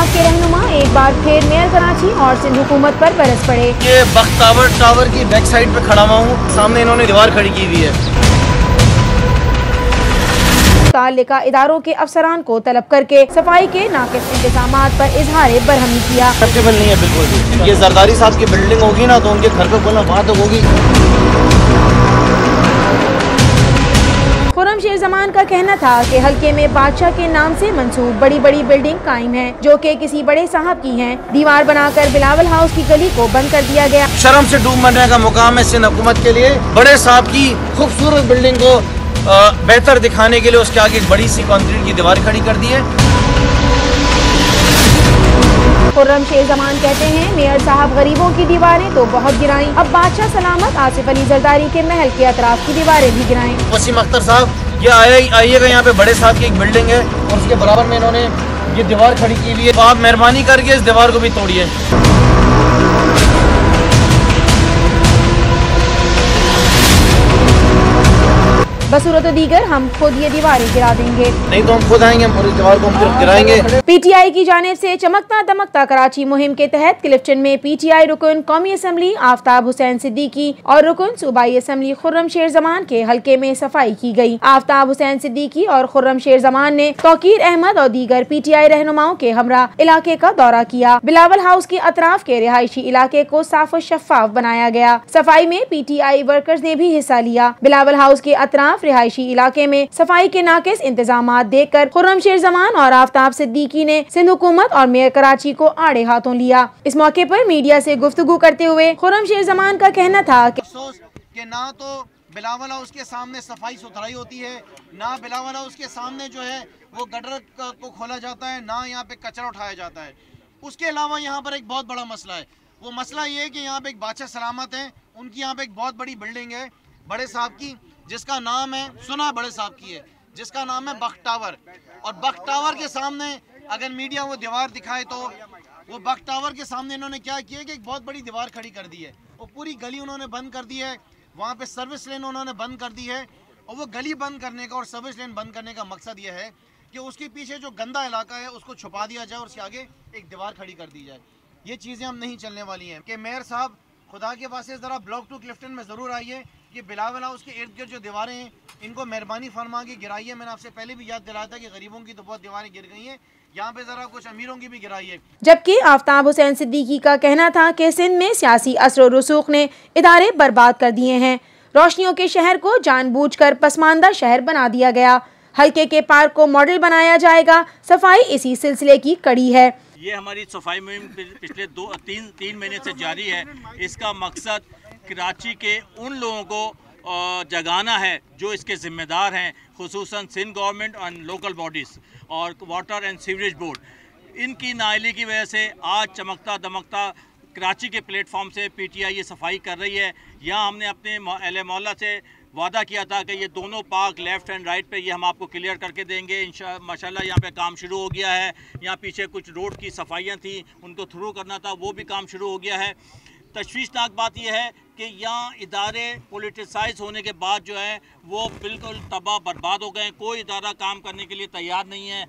इत्तेफाक के रहनुमा एक बार फिर मेयर कराची और सिंध हुकूमत पर बरस पड़े। ये बख्तावर टावर की बैक साइड पे खड़ा हुआ हूँ, सामने इन्होंने दीवार खड़ी की हुई है। मुताल्लिका इदारों के अफसरान को तलब करके सफाई के नाकिस इंतजामात पर इजहार बरहमी किया। एक्सेप्टेबल नहीं है बिल्कुल भी। ये जरदारी साहब की बिल्डिंग होगी ना, तो उनके घर पे बोलना बात होगी। खुर्रमशेर जमान का कहना था कि हल्के में बादशाह के नाम से मंसूब बड़ी बड़ी बिल्डिंग कायम है, जो कि किसी बड़े साहब की हैं। दीवार बनाकर बिलावल हाउस की गली को बंद कर दिया गया। शर्म से डूब मरने का मुकाम है सिंध हुकूमत के लिए। बड़े साहब की खूबसूरत बिल्डिंग को बेहतर दिखाने के लिए उसके आगे एक बड़ी सी कंक्रीट की दीवार खड़ी कर दी है। खुर्रमशेर जमान कहते हैं, मेयर साहब गरीबों की दीवारें तो बहुत गिराई, अब बादशाह सलामत आसिफ अली जरदारी के महल के अतराफ की दीवारें भी गिराएं। वसीम अख्तर साहब, ये आइएगा, यहाँ पे बड़े साहब की एक बिल्डिंग है और उसके बराबर में इन्होंने ये दीवार खड़ी की हुई है। तो आप मेहरबानी करके इस दीवार को भी तोड़िए। बसूरत दीगर हम खुद ये दीवारें गिरा देंगे। नहीं तो हम खुद आएंगे, हम पूरी दीवार को हम गिराएंगे। पीटीआई की जानिब से चमकता दमकता कराची मुहिम के तहत क्लिफ्टन में पीटीआई रुकन कौमी असम्बली आफ्ताब हुसैन सिद्दीकी और रुकन सूबाई असम्बली खुर्रमशेर जमान के हल्के में सफाई की गई। आफ्ताब हुसैन सिद्दीकी और खुर्रमशेर जमान ने तौकीर अहमद और दीगर पीटीआई रहनुमाओं के हमरा इलाके का दौरा किया। बिलावल हाउस के अतराफ के रिहायशी इलाके को साफ और शफाफ बनाया गया। सफाई में पीटीआई वर्कर्स ने भी हिस्सा लिया। बिलावल हाउस के अतराफ रिहायशी इलाके में सफाई के नाकिस इंतजामात देखकर खुर्रमशेर जमान और आफ्ताब सिद्दीकी ने सिंध हुकूमत और मेयर कराची को आड़े हाथों लिया। इस मौके पर मीडिया से गुफ्तगू करते हुए खुर्रमशेर जमान का कहना था कि ना तो बिलावल हाउस के सामने सफाई सुथराई होती है, ना बिलावल हाउस के सामने जो है वो गटर को खोला जाता है, ना यहाँ पे कचरा उठाया जाता है। उसके अलावा यहाँ पर एक बहुत बड़ा मसला है। वो मसला ये है कि यहाँ पे एक बादशाह सलामत है, उनकी यहाँ पे एक बहुत बड़ी बिल्डिंग है बड़े साहब की, जिसका नाम है, सुना बड़े साहब की है, जिसका नाम है बख्त टावर। और बख्त टावर के सामने अगर मीडिया वो दीवार दिखाए तो वो बख्त टावर के सामने इन्होंने क्या किया कि एक बहुत बड़ी दीवार खड़ी कर दी है। वो पूरी गली उन्होंने बंद कर दी है, वहाँ पे सर्विस लेन उन्होंने बंद कर दी है। और वो गली बंद करने का और सर्विस लेन बंद करने का मकसद ये है कि उसके पीछे जो गंदा इलाका है उसको छुपा दिया जाए और उसके आगे एक दीवार खड़ी कर दी जाए। ये चीज़ें हम नहीं चलने वाली हैं। कि मेयर साहब खुदा के वास्ते ज़रा ब्लॉक 2 क्लिफ्टन में ज़रूर आइए कि बिलावल हाउस के इर्द गिर्द जो दीवारें हैं इनको मेहरबानी फरमा के गिराइए। मैंने आपसे पहले भी याद दिलाया था कि गरीबों की तो बहुत दीवारें गिर गई हैं, यहाँ पे जरा कुछ अमीरों की भी गिराइए। जबकि आफ्ताब हुसैन सिद्दीकी का कहना था कि सिंध में सियासी असर और रसूख ने इदारे बर्बाद कर दिए हैं। रोशनियों के शहर को जानबूझकर पसमानदा शहर बना दिया गया। हल्के के पार्क को मॉडल बनाया जाएगा। सफाई इसी सिलसिले की कड़ी है। ये हमारी सफाई मुहिम पिछले 2-3 महीने से जारी है। इसका मकसद कराची के उन लोगों को जगाना है जो इसके ज़िम्मेदार हैं, खुसूसन सिंध गवर्नमेंट और लोकल बॉडीज़ और वाटर एंड सीवरेज बोर्ड। इनकी नाअहली की वजह से आज चमकता दमकता कराची के प्लेटफॉर्म से पीटीआई ये सफाई कर रही है। यहाँ हमने अपने अहले मोहल्ला से वादा किया था कि ये दोनों पार्क लेफ़्ट एंड राइट पे ये हम आपको क्लियर करके देंगे। माशाल्लाह यहाँ पे काम शुरू हो गया है। यहाँ पीछे कुछ रोड की सफाइयाँ थी, उनको थ्रू करना था, वो भी काम शुरू हो गया है। तशवीशनाक बात यह है कि यहाँ इदारे पोलिटिसाइज होने के बाद जो है वो बिल्कुल तबाह बर्बाद हो गए। कोई इदारा काम करने के लिए तैयार नहीं है।